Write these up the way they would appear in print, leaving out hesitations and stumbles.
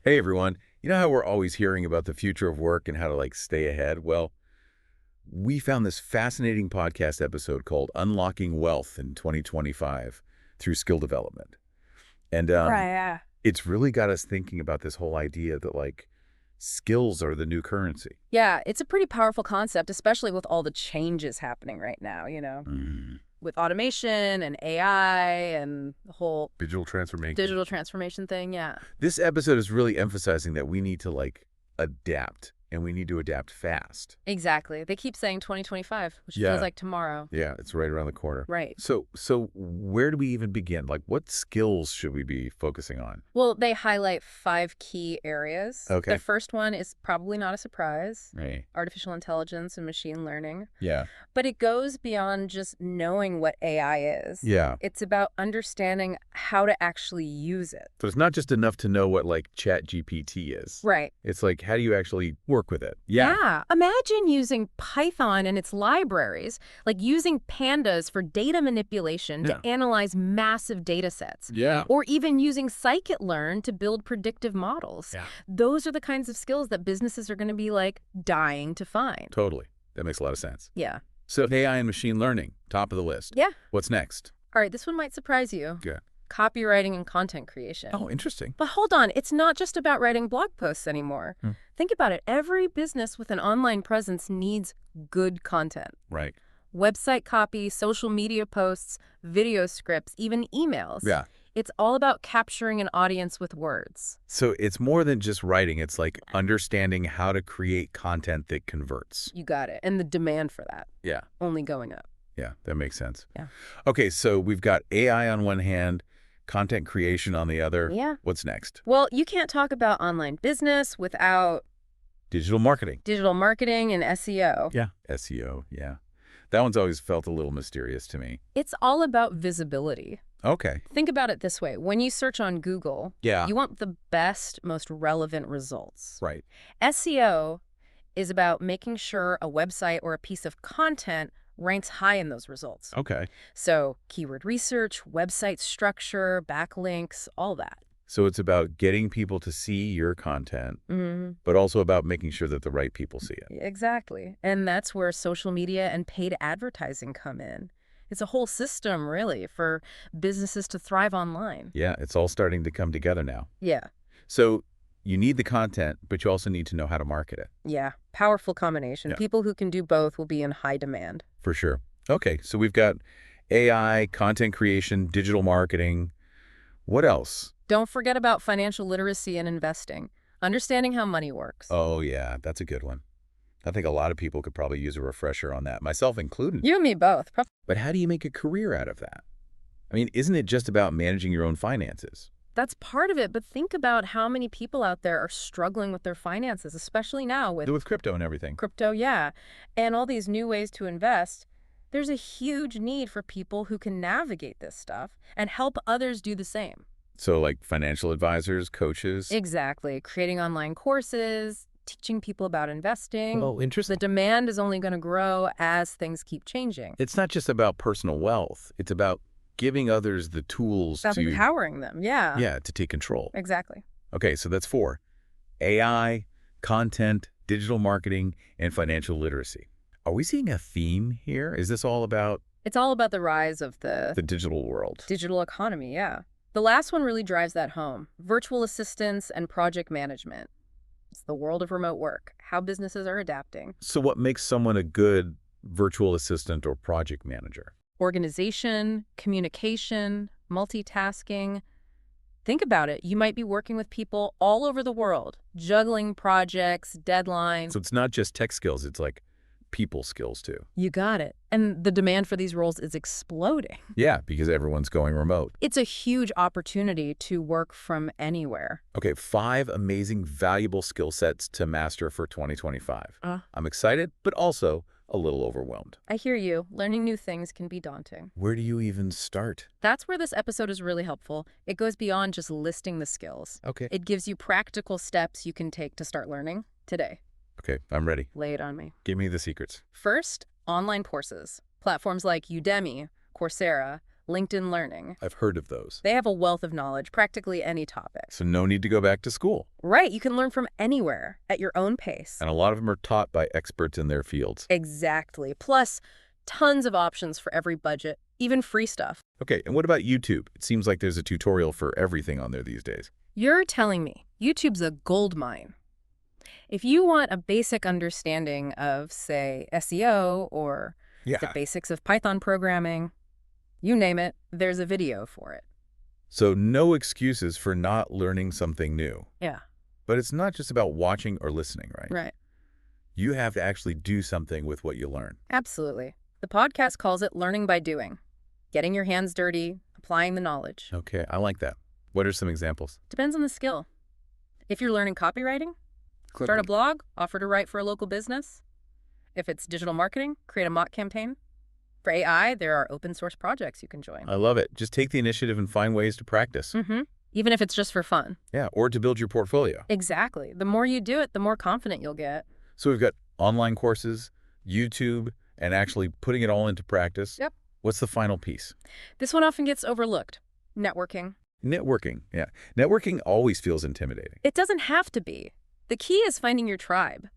Hey everyone, you know how we're always hearing about the future of work and how to stay ahead? Well, we found this fascinating podcast episode called Unlocking Wealth in 2025 through skill development. And Right, yeah. it's really got us thinking about this whole idea that skills are the new currency. Yeah, it's a pretty powerful concept, especially with all the changes happening right now, Mm. with automation and AI and the whole Digital transformation. digital transformation thing, yeah. This episode is really emphasizing that we need to adapt and we need to adapt fast. Exactly. They keep saying 2025, which Yeah. feels like tomorrow. Yeah, it's right around the corner. Right. So where do we even begin? What skills should we be focusing on? Well, they highlight 5 key areas. Okay. The first one is probably not a surprise, Right. artificial intelligence and machine learning. Yeah. But it goes beyond just knowing what AI is. Yeah. It's about understanding how to actually use it. So it's not just enough to know what Chat GPT is. Right. It's how do you actually work with it? Yeah. Imagine using Python and its libraries, like using pandas for data manipulation to analyze massive data sets. Yeah. Or even using scikit-learn to build predictive models. Yeah. Those are the kinds of skills that businesses are going to be dying to find. Totally. That makes a lot of sense. Yeah. So AI and machine learning, top of the list. Yeah. What's next? All right, this one might surprise you. Good. Copywriting and content creation. Oh, interesting. But hold on, it's not just about writing blog posts anymore. Think about it. Every business with an online presence needs good content. Right. Website copy, social media posts, video scripts, even emails. Yeah. It's all about capturing an audience with words. So it's more than just writing. It's understanding how to create content that converts. You got it. And the demand for that Yeah. only going up. Yeah, that makes sense. Yeah. Okay, so we've got AI on one hand, content creation on the other. Yeah. What's next? Well, you can't talk about online business without Digital marketing. digital marketing and SEO. Yeah. SEO, yeah. That one's always felt a little mysterious to me. It's all about visibility. Okay. Think about it this way. When you search on Google, Yeah. you want the best, most relevant results. Right. SEO is about making sure a website or a piece of content ranks high in those results. Okay. So keyword research, website structure, backlinks, all that. So it's about getting people to see your content, Mm-hmm. but also about making sure that the right people see it. Exactly. And that's where social media and paid advertising come in. It's a whole system, really, for businesses to thrive online. Yeah, it's all starting to come together now. Yeah. So you need the content, but you also need to know how to market it. Yeah. Powerful combination. Yeah. People who can do both will be in high demand. For sure. Okay, so we've got AI, content creation, digital marketing. What else? Don't forget about financial literacy and investing. Understanding how money works. Oh, yeah, that's a good one. I think a lot of people could probably use a refresher on that, myself included. You and me both. But how do you make a career out of that? I mean, isn't it just about managing your own finances? That's part of it, but think about how many people out there are struggling with their finances, especially now with Crypto and everything. crypto, yeah, and all these new ways to invest. There's a huge need for people who can navigate this stuff and help others do the same. So financial advisors, coaches. Exactly. Creating online courses, teaching people about investing. Oh, interesting. The demand is only going to grow as things keep changing. It's not just about personal wealth. It's about giving others the tools That's to empowering them, yeah. Yeah, to take control. Exactly. Okay, so that's 4. AI, content, digital marketing, and financial literacy. Are we seeing a theme here? Is this all about It's all about the rise of the the digital world? digital economy, yeah. The last one really drives that home. Virtual assistants and project management. It's the world of remote work, how businesses are adapting. So what makes someone a good virtual assistant or project manager? Organization, communication, multitasking. Think about it. You might be working with people all over the world, juggling projects, deadlines. So it's not just tech skills, it's people skills too. You got it. And the demand for these roles is exploding. Yeah, because everyone's going remote. It's a huge opportunity to work from anywhere. Okay, 5 amazing, valuable skill sets to master for 2025. I'm excited, but also a little overwhelmed. I hear you. Learning new things can be daunting. Where do you even start? That's where this episode is really helpful. It goes beyond just listing the skills. Okay. It gives you practical steps you can take to start learning today. Okay, I'm ready. Lay it on me. Give me the secrets. First, online courses. Platforms like Udemy, Coursera, LinkedIn Learning. I've heard of those. They have a wealth of knowledge, practically any topic. So no need to go back to school. Right, you can learn from anywhere at your own pace. And a lot of them are taught by experts in their fields. Exactly. Plus, tons of options for every budget, even free stuff. Okay, and what about YouTube? It seems like there's a tutorial for everything on there these days. You're telling me YouTube's a gold mine. If you want a basic understanding of, say, SEO or the basics of Python programming, you name it, there's a video for it. So no excuses for not learning something new. Yeah. But it's not just about watching or listening, right? Right. You have to actually do something with what you learn. Absolutely. The podcast calls it learning by doing. Getting your hands dirty, applying the knowledge. Okay, I like that. What are some examples? Depends on the skill. If you're learning copywriting, start a blog, offer to write for a local business. If it's digital marketing, create a mock campaign. For AI, there are open source projects you can join. I love it. Just take the initiative and find ways to practice. Even if it's just for fun. Yeah, or to build your portfolio. Exactly. The more you do it, the more confident you'll get. So we've got online courses, YouTube, and actually putting it all into practice. Yep. What's the final piece? This one often gets overlooked. Networking. Networking, yeah. Networking always feels intimidating. It doesn't have to be. The key is finding your tribe.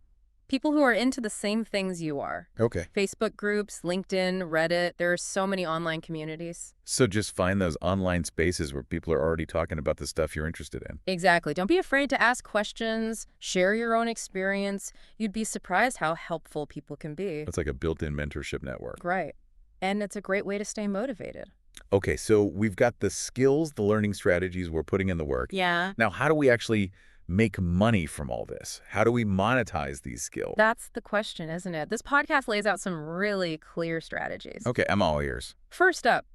People who are into the same things you are. Okay. Facebook groups, LinkedIn, Reddit, there are so many online communities. So just find those online spaces where people are already talking about the stuff you're interested in. Exactly. Don't be afraid to ask questions, share your own experience. You'd be surprised how helpful people can be. It's like a built-in mentorship network. Right. And it's a great way to stay motivated. Okay, so we've got the skills, the learning strategies, we're putting in the work. Yeah. Now, how do we actually make money from all this? How do we monetize these skills? That's the question, isn't it? This podcast lays out some really clear strategies. Okay, I'm all ears. First up,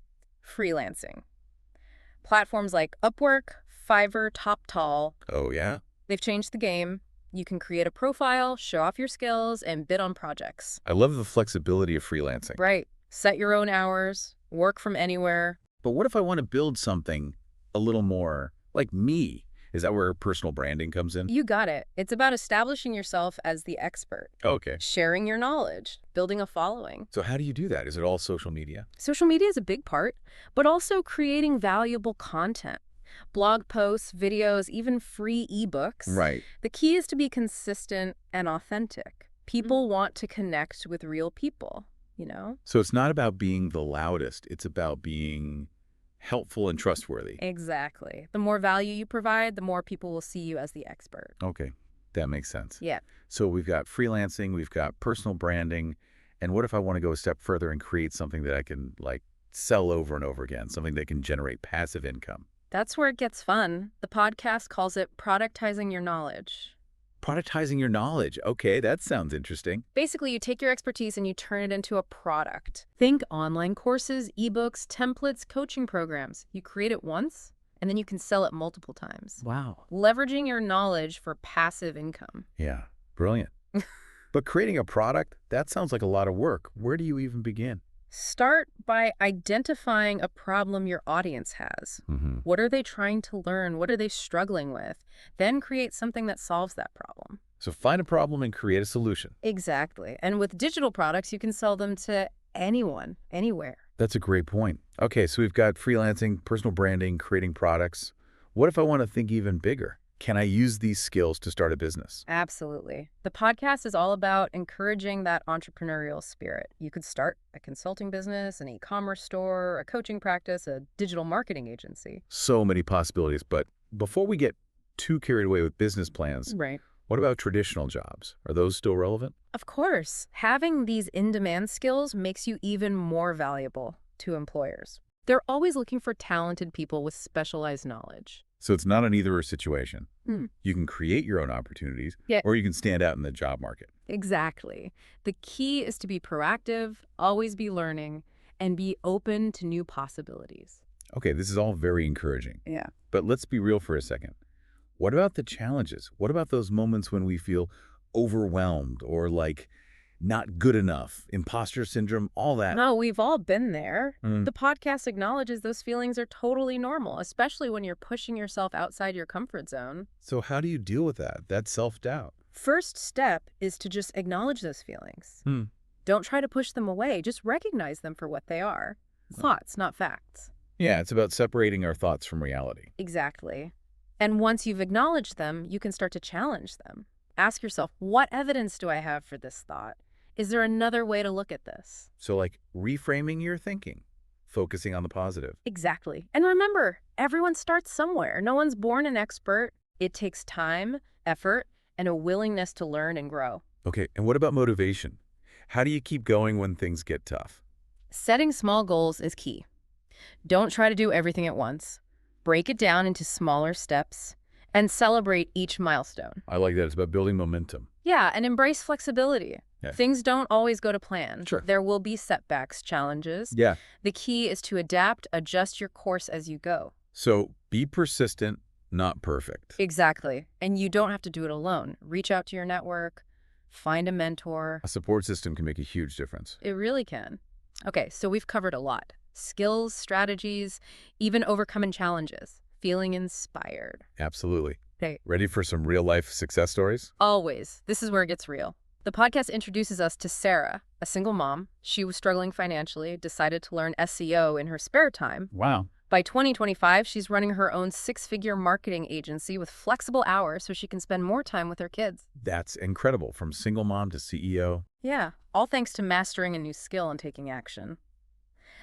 freelancing. Platforms like Upwork, Fiverr, TopTal, Oh, yeah? they've changed the game. You can create a profile, show off your skills, and bid on projects. I love the flexibility of freelancing. Right. Set your own hours, work from anywhere. But what if I want to build something a little more like me? Is that where personal branding comes in? You got it. It's about establishing yourself as the expert, Okay. sharing your knowledge, building a following. So how do you do that? Is it all social media? Social media is a big part, but also creating valuable content. Blog posts, videos, even free ebooks. Right. The key is to be consistent and authentic. People want to connect with real people, you know? So it's not about being the loudest. It's about being helpful and trustworthy. Exactly. The more value you provide, the more people will see you as the expert. Okay, that makes sense. Yeah. So we've got freelancing, we've got personal branding, and what if I want to go a step further and create something that I can like sell over and over again, something that can generate passive income? That's where it gets fun. The podcast calls it productizing your knowledge. Productizing your knowledge. Okay, that sounds interesting. Basically, you take your expertise and you turn it into a product. Think online courses, ebooks, templates, coaching programs. You create it once, and then you can sell it multiple times. Wow. Leveraging your knowledge for passive income. Yeah, brilliant. But creating a product, that sounds like a lot of work. Where do you even begin? Start by identifying a problem your audience has. What are they trying to learn? What are they struggling with? Then create something that solves that problem. So find a problem and create a solution. Exactly. And with digital products, you can sell them to anyone, anywhere. That's a great point. Okay, so we've got freelancing, personal branding, creating products. What if I want to think even bigger? Can I use these skills to start a business? Absolutely. The podcast is all about encouraging that entrepreneurial spirit. You could start a consulting business, an e-commerce store, a coaching practice, a digital marketing agency. So many possibilities, but before we get too carried away with business plans, Right. what about traditional jobs? Are those still relevant? Of course, having these in-demand skills makes you even more valuable to employers. They're always looking for talented people with specialized knowledge. So it's not an either-or situation. Mm. You can create your own opportunities, Yeah. or you can stand out in the job market. Exactly. The key is to be proactive, always be learning, and be open to new possibilities. Okay, this is all very encouraging. Yeah. But let's be real for a second. What about the challenges? What about those moments when we feel overwhelmed or like not good enough, imposter syndrome, all that? No, we've all been there. Mm. The podcast acknowledges those feelings are totally normal, especially when you're pushing yourself outside your comfort zone. So how do you deal with that? That self-doubt? First step is to just acknowledge those feelings. Don't try to push them away. Just recognize them for what they are. Thoughts, not facts. Yeah, it's about separating our thoughts from reality. Exactly. And once you've acknowledged them, you can start to challenge them. Ask yourself, what evidence do I have for this thought? Is there another way to look at this? So like reframing your thinking, focusing on the positive. Exactly. And remember, everyone starts somewhere. No one's born an expert. It takes time, effort, and a willingness to learn and grow. Okay, and what about motivation? How do you keep going when things get tough? Setting small goals is key. Don't try to do everything at once. Break it down into smaller steps and celebrate each milestone. I like that. It's about building momentum. Yeah, and embrace flexibility. Yeah. Things don't always go to plan. Sure. There will be setbacks, challenges. Yeah. The key is to adapt, adjust your course as you go. So be persistent, not perfect. Exactly. And you don't have to do it alone. Reach out to your network, find a mentor. A support system can make a huge difference. It really can. Okay, so we've covered a lot. Skills, strategies, even overcoming challenges. Feeling inspired. Absolutely. Okay. Ready for some real-life success stories? Always. This is where it gets real. The podcast introduces us to Sarah, a single mom. She was struggling financially, decided to learn SEO in her spare time. Wow. By 2025, she's running her own six-figure marketing agency with flexible hours so she can spend more time with her kids. That's incredible. From single mom to CEO. Yeah, all thanks to mastering a new skill and taking action.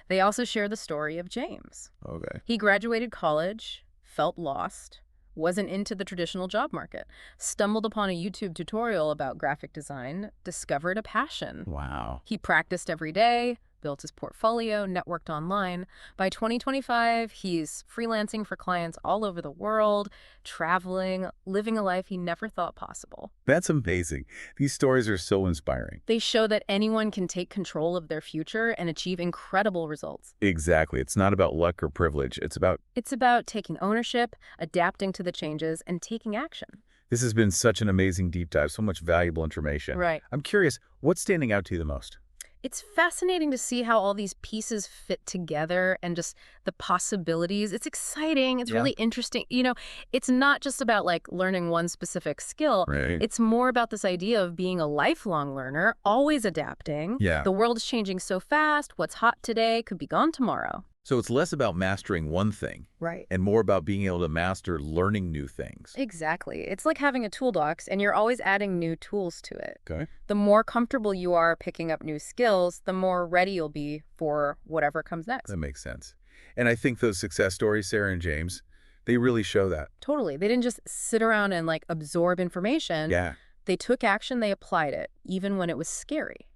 They also share the story of James. Okay. He graduated college, felt lost, wasn't into the traditional job market, stumbled upon a YouTube tutorial about graphic design, discovered a passion. Wow. He practiced every day, built his portfolio, networked online. By 2025, he's freelancing for clients all over the world, traveling, living a life he never thought possible. That's amazing. These stories are so inspiring. They show that anyone can take control of their future and achieve incredible results. Exactly. It's not about luck or privilege. It's about taking ownership, adapting to the changes, and taking action. This has been such an amazing deep dive, so much valuable information. Right. I'm curious, what's standing out to you the most? It's fascinating to see how all these pieces fit together and just the possibilities. It's exciting. It's really interesting. You know, it's not just about like learning one specific skill. Right. It's more about this idea of being a lifelong learner, always adapting. Yeah. The world's changing so fast. What's hot today could be gone tomorrow. So it's less about mastering one thing. Right. And more about being able to master learning new things. Exactly. It's like having a toolbox and you're always adding new tools to it. Okay. The more comfortable you are picking up new skills, the more ready you'll be for whatever comes next. That makes sense. And I think those success stories, Sarah and James, they really show that. Totally. They didn't just sit around and like absorb information. Yeah. They took action, they applied it, even when it was scary.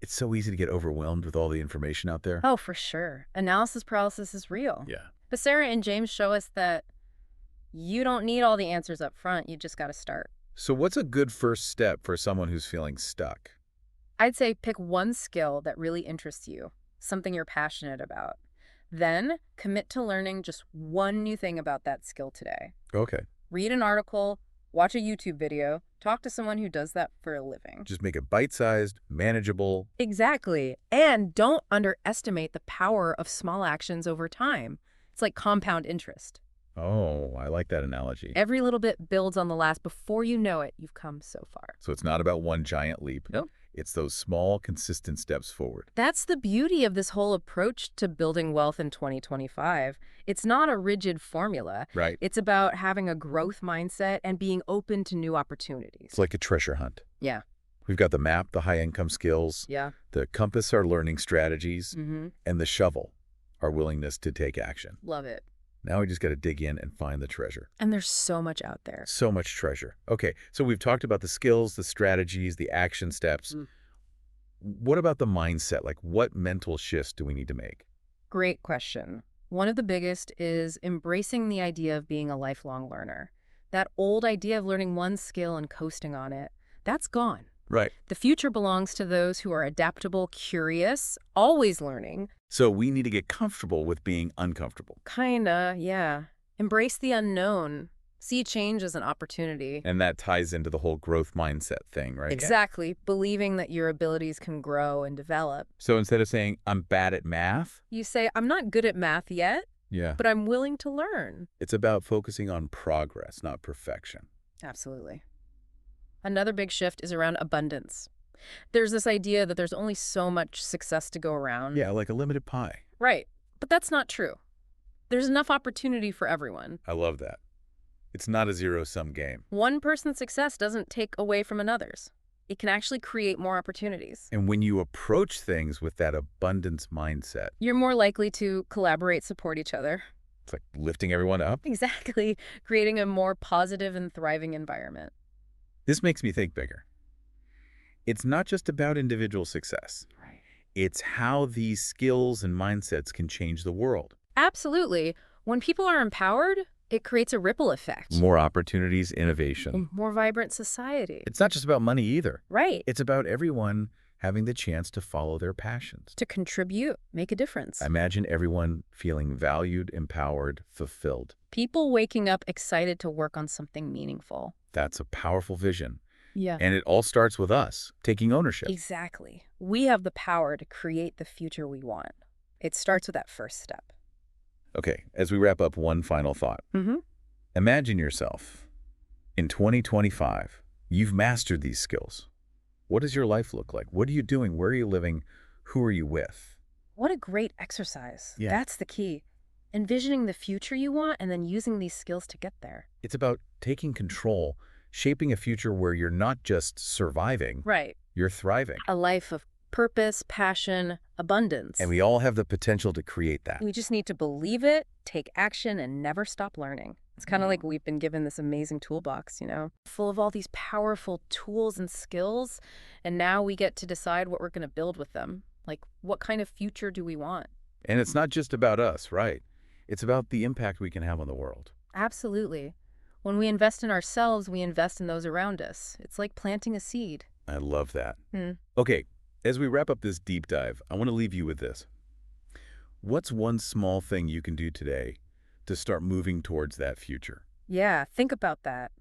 It's so easy to get overwhelmed with all the information out there. Oh, for sure. Analysis paralysis is real. Yeah. But Sarah and James show us that you don't need all the answers up front. You just got to start. So what's a good first step for someone who's feeling stuck? I'd say pick one skill that really interests you, something you're passionate about. Then commit to learning just one new thing about that skill today. Okay. Read an article, watch a YouTube video, talk to someone who does that for a living. Just make it bite-sized, manageable. Exactly. And don't underestimate the power of small actions over time. It's like compound interest. Oh, I like that analogy. Every little bit builds on the last. Before you know it, you've come so far. So it's not about one giant leap. Nope. It's those small, consistent steps forward. That's the beauty of this whole approach to building wealth in 2025. It's not a rigid formula. Right. It's about having a growth mindset and being open to new opportunities. It's like a treasure hunt. Yeah. We've got the map, the high-income skills, Yeah. the compass, our learning strategies, Mm-hmm. and the shovel, our willingness to take action. Love it. Now we just got to dig in and find the treasure. And there's so much out there. So much treasure. Okay, so we've talked about the skills, the strategies, the action steps. Mm. What about the mindset? Like, what mental shifts do we need to make? Great question. One of the biggest is embracing the idea of being a lifelong learner. That old idea of learning one skill and coasting on it, that's gone. Right. The future belongs to those who are adaptable, curious, always learning. So we need to get comfortable with being uncomfortable. Kinda, yeah. Embrace the unknown. See change as an opportunity. And that ties into the whole growth mindset thing, right? Exactly. Believing that your abilities can grow and develop. So instead of saying, I'm bad at math, You say, I'm not good at math yet, yeah, but I'm willing to learn. it's about focusing on progress, not perfection. Absolutely. Another big shift is around abundance. There's this idea that there's only so much success to go around. Yeah, like a limited pie. Right. But that's not true. There's enough opportunity for everyone. I love that. It's not a zero-sum game. One person's success doesn't take away from another's. It can actually create more opportunities. And when you approach things with that abundance mindset, You're more likely to collaborate, support each other. it's like lifting everyone up. Exactly. Creating a more positive and thriving environment. This makes me think bigger. It's not just about individual success. Right. It's how these skills and mindsets can change the world. Absolutely. When people are empowered, it creates a ripple effect. More opportunities, innovation. A more vibrant society. It's not just about money either. Right. It's about everyone having the chance to follow their passions. To contribute, make a difference. Imagine everyone feeling valued, empowered, fulfilled. People waking up excited to work on something meaningful. That's a powerful vision. Yeah. And it all starts with us taking ownership. Exactly. We have the power to create the future we want. It starts with that first step. Okay, as we wrap up, one final thought. Imagine yourself in 2025. You've mastered these skills. What does your life look like? What are you doing? Where are you living? Who are you with? What a great exercise. Yeah. That's the key. Envisioning the future you want and then using these skills to get there. It's about taking control, shaping a future where you're not just surviving, Right. you're thriving. A life of purpose, passion, abundance. And we all have the potential to create that. We just need to believe it, take action, and never stop learning. It's kind of like we've been given this amazing toolbox, full of all these powerful tools and skills, and now we get to decide what we're going to build with them. Like, what kind of future do we want? And it's not just about us, right? It's about the impact we can have on the world. Absolutely. When we invest in ourselves, we invest in those around us. It's like planting a seed. I love that. Okay, as we wrap up this deep dive, I want to leave you with this. What's one small thing you can do today to start moving towards that future? Yeah, think about that.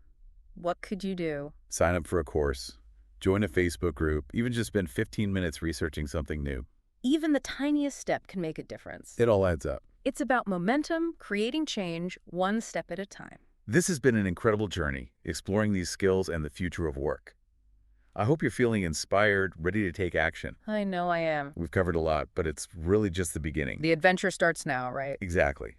What could you do? Sign up for a course, join a Facebook group, even just spend 15 minutes researching something new. Even the tiniest step can make a difference. It all adds up. It's about momentum, creating change, one step at a time. This has been an incredible journey, exploring these skills and the future of work. I hope you're feeling inspired, ready to take action. I know I am. We've covered a lot, but it's really just the beginning. The adventure starts now, right? Exactly.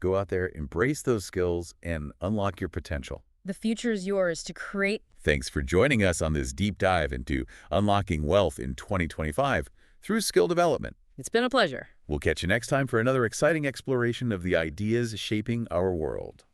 Go out there, embrace those skills, and unlock your potential. The future is yours to create. Thanks for joining us on this deep dive into unlocking wealth in 2025 through skill development. It's been a pleasure. We'll catch you next time for another exciting exploration of the ideas shaping our world.